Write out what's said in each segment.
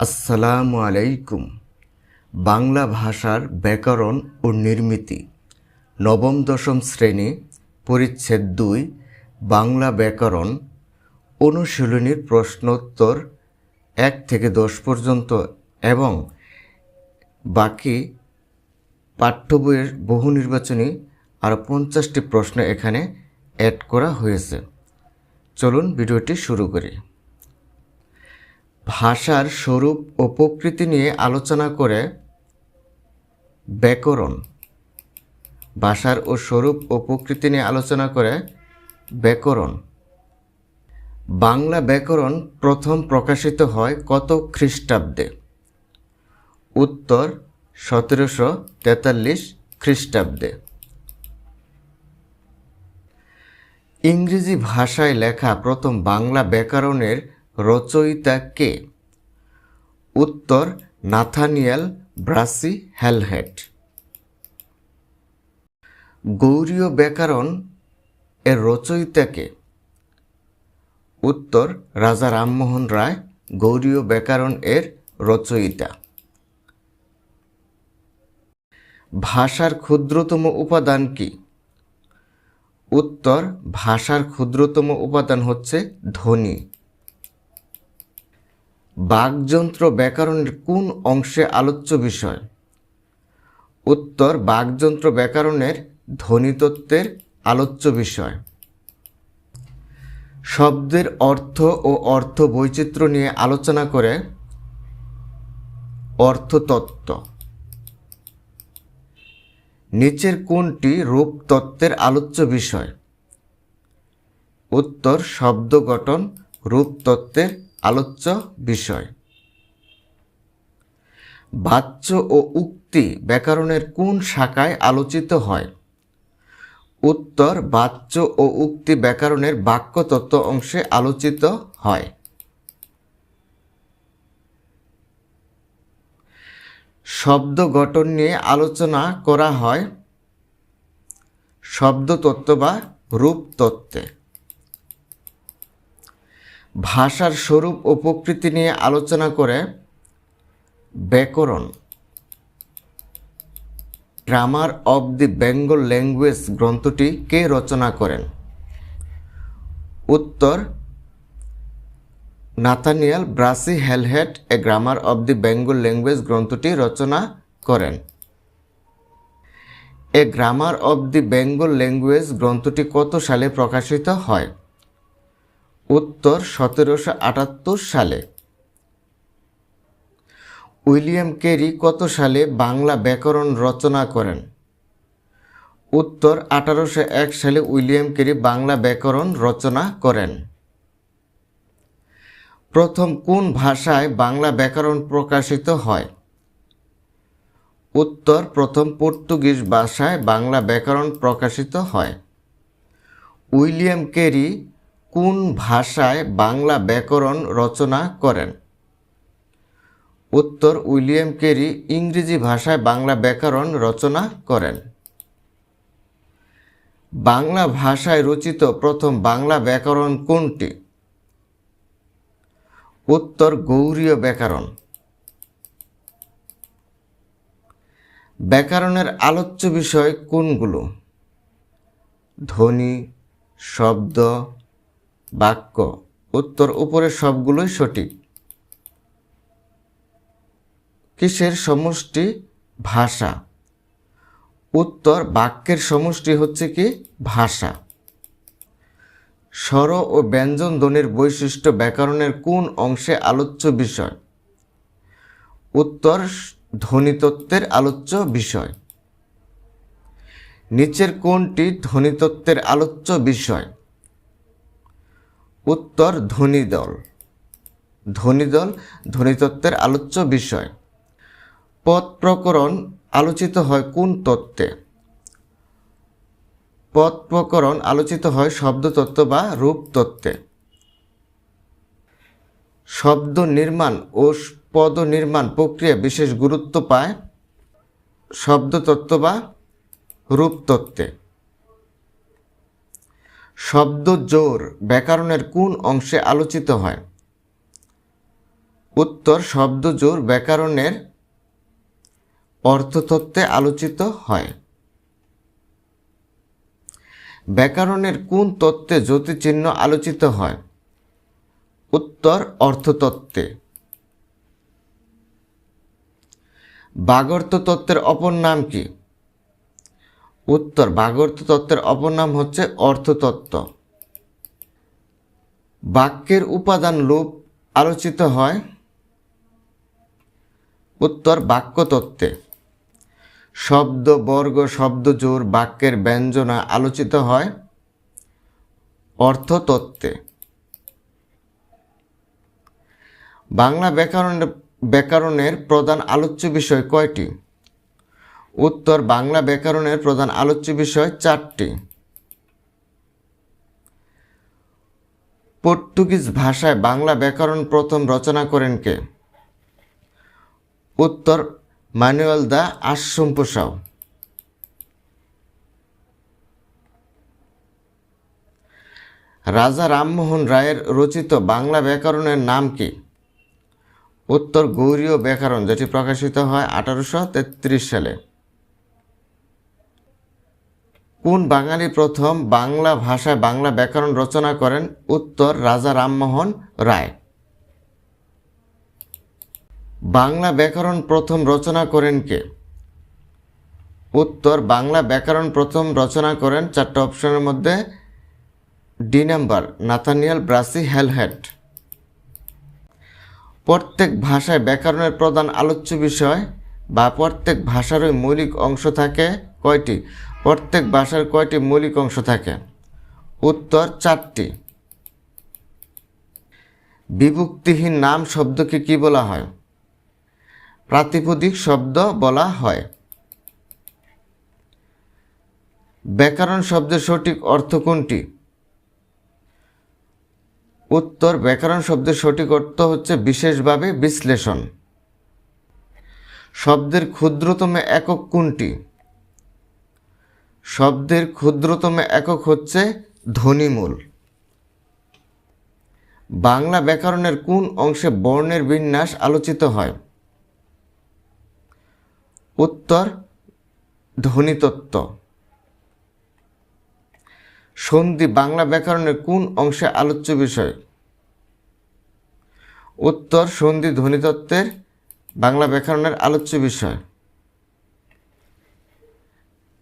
আসসালামু আলাইকুম। বাংলা ভাষার ব্যাকরণ ও নির্মিতি, নবম দশম শ্রেণী, পরিচ্ছেদ 2, বাংলা ব্যাকরণ, অনুশীলনীর প্রশ্নোত্তর 1 থেকে 10 পর্যন্ত এবং বাকি পাঠ্য বইয়ের বহু নির্বাচনী আরও 50টি প্রশ্ন এখানে অ্যাড করা হয়েছে। চলুন ভিডিওটি শুরু করি। ভাষার স্বরূপ ও প্রকৃতি নিয়ে আলোচনা করে ব্যাকরণ। ভাষার ও স্বরূপ ও প্রকৃতি নিয়ে আলোচনা করে ব্যাকরণ। বাংলা ব্যাকরণ প্রথম প্রকাশিত হয় কত খ্রিস্টাব্দে? উত্তর 1743 খ্রিস্টাব্দে। ইংরেজি ভাষায় লেখা প্রথম বাংলা ব্যাকরণের রচয়িতা কে? উত্তর নাথানিয়েল ব্রাসি হ্যালহেড। গৌড়ীয় ব্যাকরণ এর রচয়িতা কে? উত্তর রাজা রামমোহন রায় গৌড়ীয় ব্যাকরণ এর রচয়িতা। ভাষার ক্ষুদ্রতম উপাদান কি? উত্তর ভাষার ক্ষুদ্রতম উপাদান হচ্ছে ধ্বনি। বাকযন্ত্র ব্যাকরণের কোন অংশে আলোচ্য বিষয়? উত্তর বাকযন্ত্র ব্যাকরণের ধ্বনিতত্ত্বের আলোচ্য বিষয়। শব্দের অর্থ ও অর্থ বৈচিত্র্য নিয়ে আলোচনা করে অর্থতত্ত্ব। নিচের কোনটি রূপতত্ত্বের আলোচ্য বিষয়? উত্তর শব্দ গঠন রূপতত্ত্বের আলোচ্য বিষয়। বাচ্য ও উক্তি ব্যাকরণের কোন শাখায় আলোচিত হয়? উত্তর বাচ্য ও উক্তি ব্যাকরণের বাক্যতত্ত্ব অংশে আলোচিত হয়। শব্দ গঠন নিয়ে আলোচনা করা হয় শব্দতত্ত্ব বা রূপতত্ত্বে। ভাষার স্বরূপ ও প্রকৃতি নিয়ে আলোচনা করে ব্যাকরণ। Grammar of the Bengal language গ্রন্থটি কে রচনা করেন? উত্তর Nathaniel Brassey Halhed a grammar of the Bengal language গ্রন্থটি রচনা করেন। A grammar of the Bengal language গ্রন্থটি কত সালে প্রকাশিত হয়? উত্তর 1778 সালে। উইলিয়াম ক্যারি কত সালে বাংলা ব্যাকরণ রচনা করেন? উত্তর 1801 সালে উইলিয়াম ক্যারি বাংলা ব্যাকরণ রচনা করেন। প্রথম কোন ভাষায় বাংলা ব্যাকরণ প্রকাশিত হয়? উত্তর প্রথম পর্তুগিজ ভাষায় বাংলা ব্যাকরণ প্রকাশিত হয়। উইলিয়াম ক্যারি কোন ভাষায় বাংলা ব্যাকরণ রচনা করেন? উত্তর উইলিয়াম ক্যারি ইংরেজি ভাষায় বাংলা ব্যাকরণ রচনা করেন। বাংলা ভাষায় রচিত প্রথম বাংলা ব্যাকরণ কোনটি? উত্তর গৌড়ীয় ব্যাকরণ। ব্যাকরণের আলোচ্য বিষয় কোনগুলো? ধ্বনি, শব্দ, বাক্য। উত্তর উপরের সবগুলোই সঠিক। কিসের সমষ্টি ভাষা? উত্তর বাক্যের সমষ্টি হচ্ছে কি ভাষা। স্বর ও ব্যঞ্জন ধ্বনির বৈশিষ্ট্য ব্যাকরণের কোন অংশে আলোচ্য বিষয়? উত্তর ধ্বনিতত্ত্বের আলোচ্য বিষয়। নিচের কোনটি ধ্বনিতত্ত্বের আলোচ্য বিষয়? উত্তর ধ্বনিদল। ধ্বনিদল ধ্বনিতত্ত্বের আলোচ্য বিষয়। পদ প্রকরণ আলোচিত হয় কোন তত্ত্বে? পদ প্রকরণ আলোচিত হয় শব্দতত্ত্ব বা রূপতত্ত্বে। শব্দ নির্মাণ ও পদ নির্মাণ প্রক্রিয়া বিশেষ গুরুত্ব পায় শব্দতত্ত্ব বা রূপতত্ত্বে। শব্দ জোড় ব্যাকরণের কোন অংশে আলোচিত হয়? উত্তর শব্দজোড় ব্যাকরণের অর্থতত্ত্বে আলোচিত হয়। ব্যাকরণের কোন তত্ত্বে যতিচিহ্ন আলোচিত হয়? উত্তর অর্থতত্ত্বে। বাগর্ত তত্ত্বের অপর নাম কি? উত্তর বাগর্ত তত্ত্বের অপর নাম হচ্ছে অর্থতত্ত্ব। বাক্যের উপাদান লোপ আলোচিত হয়? উত্তর বাক্যতত্ত্বে। শব্দ বর্গ শব্দজোড় বাক্যের ব্যঞ্জনা আলোচিত হয়? অর্থতত্ত্বে। বাংলা ব্যাকরণের প্রধান আলোচ্য বিষয় কয়টি? উত্তর বাংলা ব্যাকরণের প্রধান আলোচ্য বিষয় 4টি। পর্তুগিজ ভাষায় বাংলা ব্যাকরণ প্রথম রচনা করেন কে? উত্তর মানুয়েল দা আসম্পসাও। রাজা রামমোহন রায়ের রচিত বাংলা ব্যাকরণের নাম কি? উত্তর গৌড়ীয় ব্যাকরণ, যেটি প্রকাশিত হয় 1833 সালে। কোন বাঙালি প্রথম বাংলা ভাষায় বাংলা ব্যাকরণ রচনা করেন? উত্তর রাজা রামমোহন রায়। বাংলা ব্যাকরণ প্রথম রচনা করেন কে? উত্তর বাংলা ব্যাকরণ প্রথম রচনা করেন 4টা অপশনের মধ্যে D number Nathaniel Brassey Halhed. প্রত্যেক ভাষায় ব্যাকরণের প্রধান আলোচ্য বিষয় বা প্রত্যেক ভাষারই মৌলিক অংশ থাকে কয়টি? প্রত্যেক ভাষার কয়টি মৌলিক অংশ থাকে? উত্তর 4টি। বিভক্তিহীন নাম শব্দকে কি বলা হয়? প্রাতিপদিক শব্দ বলা হয়। ব্যাকরণ শব্দের সঠিক অর্থ কোনটি? উত্তর ব্যাকরণ শব্দের সঠিক অর্থ হচ্ছে বিশেষভাবে বিশ্লেষণ। শব্দের ক্ষুদ্রতম একক কোনটি? শব্দের ক্ষুদ্রতম একক হচ্ছে ধ্বনিমূল। বাংলা ব্যাকরণের কোন অংশে বর্ণের বিন্যাস আলোচিত হয়? উত্তর ধ্বনিতত্ত্ব। সন্ধি বাংলা ব্যাকরণের কোন অংশে আলোচ্য বিষয়? উত্তর সন্ধি ধ্বনিতত্ত্বের বাংলা ব্যাকরণের আলোচ্য বিষয়।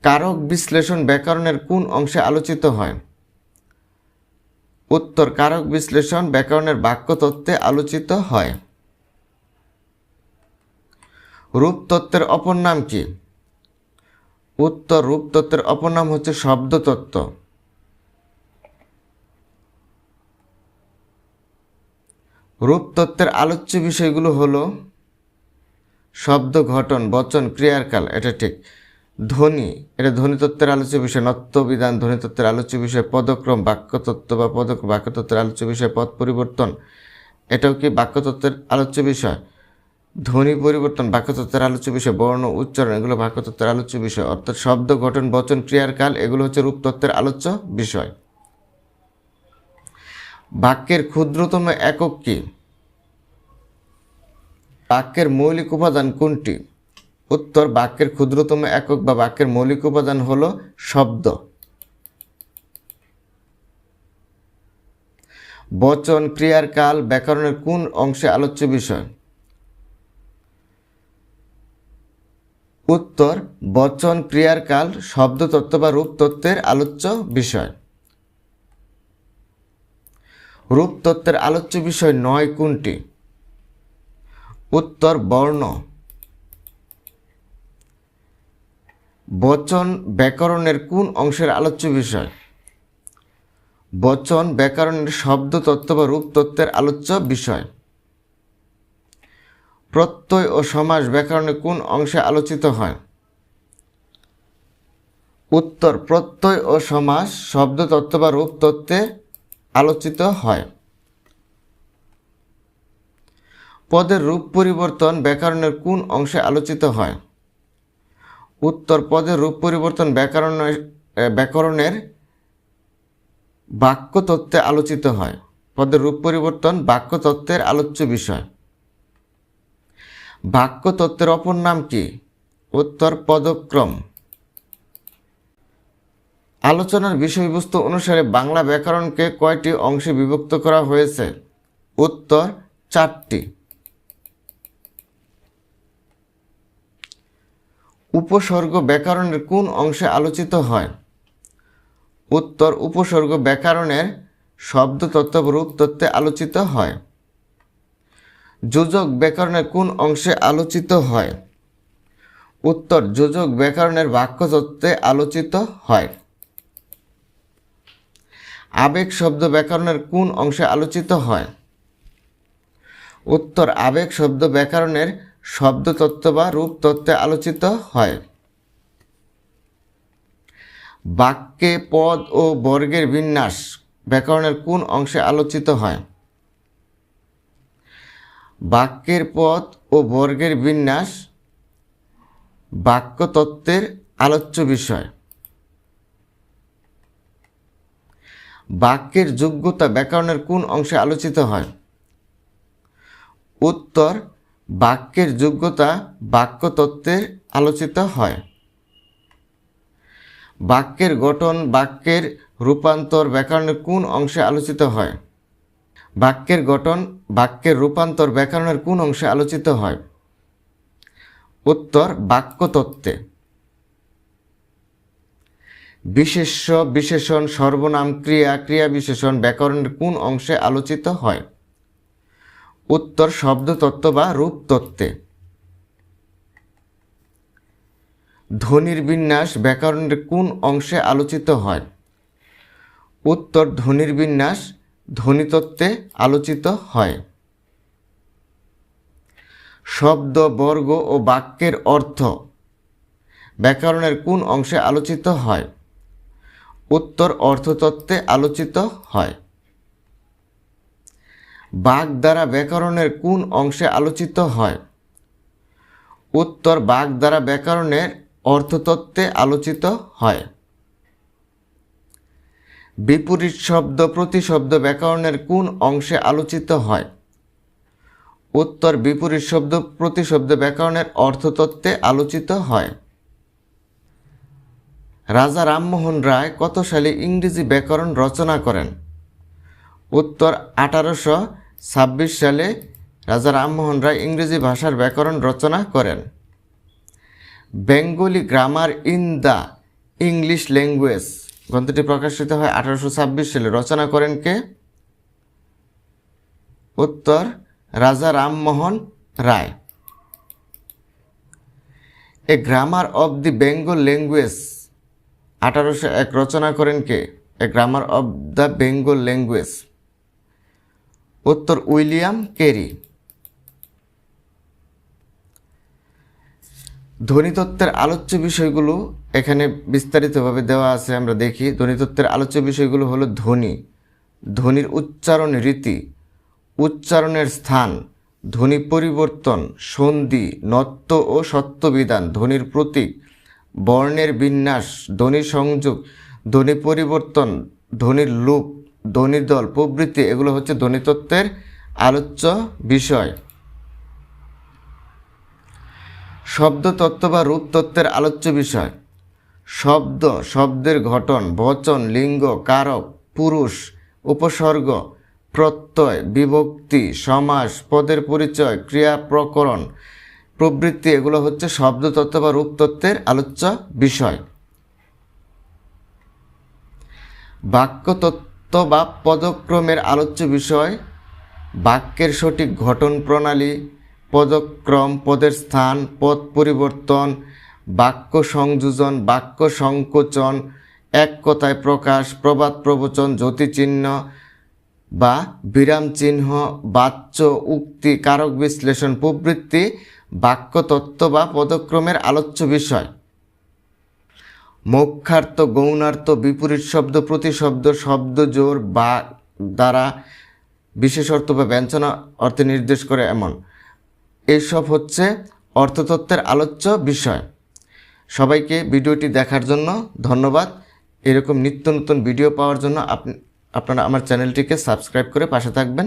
কারক বিশ্লেষণ ব্যাকরণের কোন অংশে আলোচিত হয়? উত্তর কারক বিশ্লেষণ ব্যাকরণের বাক্যতত্ত্বে আলোচিত হয়। রূপতত্ত্বের অপর নাম কি? উত্তর রূপতত্ত্বের অপর নাম হচ্ছে শব্দতত্ত্ব। রূপতত্ত্বের আলোচ্য বিষয়গুলো হলো শব্দ গঠন, বচন, ক্রিয়ার কাল, এটা ঠিক। ধ্বনি, এটা ধ্বনিতত্ত্বের আলোচ্য বিষয়। নত্যবিধান ধ্বনিতত্ত্বের আলোচ্য বিষয়। পদক্রম বাক্যতত্ত্ব বা বাক্যতত্ত্বের আলোচ্য বিষয়। পদ পরিবর্তন, এটাও কি বাক্যতত্ত্বের আলোচ্য বিষয়। ধ্বনি পরিবর্তন বাক্যতত্ত্বের আলোচ্য বিষয়। বর্ণ উচ্চারণ, এগুলো বাক্যতত্ত্বের আলোচ্য বিষয়। অর্থাৎ শব্দ গঠন, বচন, ক্রিয়ার কাল, এগুলো হচ্ছে রূপতত্ত্বের আলোচ্য বিষয়। বাক্যের ক্ষুদ্রতম একক কি? বাক্যের মৌলিক উপাদান কোনটি? উত্তর বাক্যের ক্ষুদ্রতম একক বা বাক্যের মৌলিক উপাদান হলো শব্দ। বচন, ক্রিয়ার কাল ব্যাকরণের কোন অংশে আলোচ্য বিষয়? উত্তর বচন, ক্রিয়ার কাল শব্দতত্ত্ব বা রূপতত্ত্বের আলোচ্য বিষয়। রূপতত্ত্বের আলোচ্য বিষয় 9 কোনটি? উত্তর বর্ণ। বচন ব্যাকরণের কোন অংশের আলোচ্য বিষয়? বচন ব্যাকরণের শব্দতত্ত্ব বা রূপতত্ত্বের আলোচ্য বিষয়। প্রত্যয় ও সমাস ব্যাকরণের কোন অংশে আলোচিত হয়? উত্তর প্রত্যয় ও সমাস শব্দতত্ত্ব বা রূপতত্ত্বে আলোচিত হয়। পদের রূপ পরিবর্তন ব্যাকরণের কোন অংশে আলোচিত হয়? উত্তর পদের রূপ পরিবর্তন ব্যাকরণের বাক্যতত্ত্বে আলোচিত হয়। পদের রূপ পরিবর্তন বাক্যতত্ত্বের আলোচ্য বিষয়। বাক্যতত্ত্বের অপর নাম কি? উত্তর পদক্রম। আলোচনার বিষয়বস্তু অনুসারে বাংলা ব্যাকরণকে কয়টি অংশে বিভক্ত করা হয়েছে? উত্তর 4টি। উপসর্গ ব্যাকরণের কোন অংশে আলোচিত হয়? উত্তর উপসর্গ ব্যাকরণের শব্দতত্ত্ব বা রূপতত্ত্বে আলোচিত হয়। যোজক ব্যাকরণের কোন অংশে আলোচিত হয়? উত্তর যোজক ব্যাকরণের বাক্যতত্ত্বে আলোচিত হয়। আবেগ শব্দ ব্যাকরণের কোন অংশে আলোচিত হয়? উত্তর আবেগ শব্দ ব্যাকরণের শব্দতত্ত্ব বা রূপতত্ত্বে আলোচিত হয়। বাক্যে পদ ও বর্গের বিন্যাস ব্যাকরণের কোন অংশে আলোচিত হয়? বাক্যের পদ ও বর্গের বিন্যাস বাক্যতত্ত্বের আলোচ্য বিষয়। বাক্যের যোগ্যতা ব্যাকরণের কোন অংশে আলোচিত হয়? উত্তর বাক্যের যোগ্যতা বাক্যতত্ত্বের আলোচিত হয়। বাক্যের গঠন বাক্যের রূপান্তর ব্যাকরণের কোন অংশে আলোচিত হয়? বাক্যের গঠন বাক্যের রূপান্তর ব্যাকরণের কোন অংশে আলোচিত হয়? উত্তর বাক্যতত্ত্বে। বিশেষ্য বিশেষণ সর্বনাম ক্রিয়া ক্রিয়া বিশেষণ ব্যাকরণের কোন অংশে আলোচিত হয়? উত্তর শব্দতত্ত্ব বা রূপতত্ত্বে। ধ্বনির বিন্যাস ব্যাকরণের কোন অংশে আলোচিত হয়? উত্তর ধ্বনির বিন্যাস ধ্বনিতত্ত্বে আলোচিত হয়। শব্দ বর্গ ও বাক্যের অর্থ ব্যাকরণের কোন অংশে আলোচিত হয়? উত্তর অর্থতত্ত্বে আলোচিত হয়। বাগধারা ব্যাকরণের কোন অংশে আলোচিত হয়? উত্তর বাগধারা ব্যাকরণের অর্থতত্ত্বে আলোচিত হয়। বিপরীত শব্দ প্রতিশব্দ ব্যাকরণের কোন অংশে আলোচিত হয়? উত্তর বিপরীত শব্দ প্রতিশব্দ ব্যাকরণের অর্থতত্ত্বে আলোচিত হয়। রাজা রামমোহন রায় কত সালে ইংরেজি ব্যাকরণ রচনা করেন? উত্তর 1826 সালে রাজা রামমোহন রায় ইংরেজি ভাষার ব্যাকরণ রচনা করেন। Bengali grammar in the English language গ্রন্থটি প্রকাশিত হয় 1826 সালে। রচনা করেন কে? উত্তর Raja Rammohan Roy. A grammar of the Bengal language 1801 রচনা করেন কে? A grammar of the Bengal language. উত্তর উইলিয়াম ক্যারি। ধ্বনিতত্ত্বের আলোচ্য বিষয়গুলো এখানে বিস্তারিতভাবে দেওয়া আছে, আমরা দেখি। ধ্বনিতত্ত্বের আলোচ্য বিষয়গুলো হলো ধ্বনি, ধ্বনির উচ্চারণ রীতি, উচ্চারণের স্থান, ধ্বনি পরিবর্তন, সন্ধি, নত্ব ও সত্যবিধান, ধ্বনির প্রতীক, বর্ণের বিন্যাস, ধ্বনি সংযোগ, ধ্বনি পরিবর্তন, ধ্বনির লুপ, ধ্বনির দল প্রভৃতি এগুলো হচ্ছে ধ্বনিতত্ত্বের আলোচ্য বিষয়। শব্দতত্ত্ব বা রূপতত্ত্বের আলোচ্য বিষয়। শব্দ, শব্দের গঠন, বচন, লিঙ্গ, কারক, পুরুষ, উপসর্গ, প্রত্যয়, বিভক্তি, সমাস, পদের পরিচয়, ক্রিয়া প্রকরণ প্রভৃতি এগুলো হচ্ছে শব্দতত্ত্ব বা রূপতত্ত্বের আলোচ্য বিষয়। বাক্যতত্ত্ব বা পদক্রমের আলোচ্য বিষয়। বাক্যের সঠিক গঠন প্রণালী, পদক্রম, পদের স্থান, পদ পরিবর্তন, বাক্য সংযোজন, বাক্য সংকোচন, এক কথায় প্রকাশ, প্রবাদ প্রবচন, যতিচিহ্ন বা বিরাম চিহ্ন, বাচ্য, উক্তি, কারক বিশ্লেষণ প্রভৃতি বাক্যতত্ত্ব বা পদক্রমের আলোচ্য বিষয়। মুখ্যার্থ, গৌণার্থ, বিপরীত শব্দ, প্রতিশব্দ, শব্দজোড় বা দ্বারা বিশেষ অর্থ বা ব্যঞ্জনা অর্থে নির্দেশ করে এমন এইসব হচ্ছে অর্থতত্ত্বের আলোচ্য বিষয়। সবাইকে ভিডিওটি দেখার জন্য ধন্যবাদ। এরকম নিত্য নতুন ভিডিও পাওয়ার জন্য আপনারা আমার চ্যানেলটিকে সাবস্ক্রাইব করে পাশে থাকবেন।